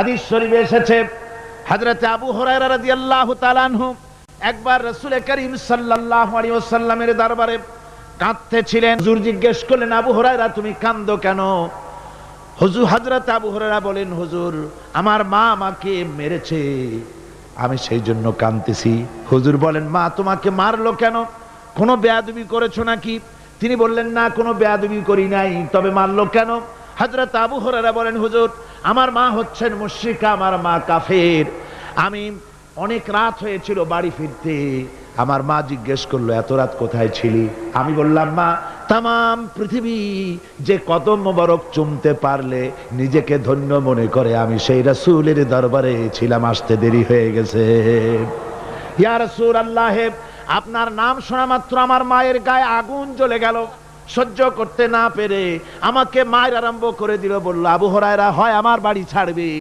হাদিস শরীফে এসেছে হযরত আবু হুরায়রা রাদিয়াল্লাহু তাআলা আনহু একবার রাসূল করিম সাল্লাল্লাহু আলাইহি ওয়াসাল্লামের দরবারে কাঁদতেছিলেন। হুজুর জিজ্ঞেস করলেন, আবু হুরায়রা তুমি কাঁদো কেন? হুজুর হযরত আবু হুরায়রা বলেন, হুজুর আমার মা আমাকে মেরেছে, আমি সেই জন্য কাঁদতেছি। হুজুর বলেন, মা তোমাকে মারলো কেন? কোনো বেয়াদবি করেছো নাকি? তিনি বললেন, না কোনো বেয়াদবি করি নাই, তবে মারলো কেন? হযরত আবু হুরায়রা বলেন, হুজুর আমার মা হচ্ছেন মুশরিকা, আমার মা কাফের। আমি অনেক রাত হয়েছিল বাড়ি ফিরতে, আমার মা জিজ্ঞেস করলো এত রাত কোথায় ছিলি? আমি বললাম, মা তামাম পৃথিবী যে কদম মোবারক চুমতে পারলে নিজেকে ধন্য মনে করে, আমি সেই রাসূলের দরবারে ছিলাম, আসতে দেরি হয়ে গেছে। ইয়া রাসূলুল্লাহ, আপনার নাম শোনা মাত্র আমার মায়ের গায়ে আগুন জ্বলে গেল। সহ্য করতে না পেরে আমাকে মায়ের আরম্ভ করে দিল, বলল, আবু হুরায়রা হয় আমার বাড়ি ছাড়বে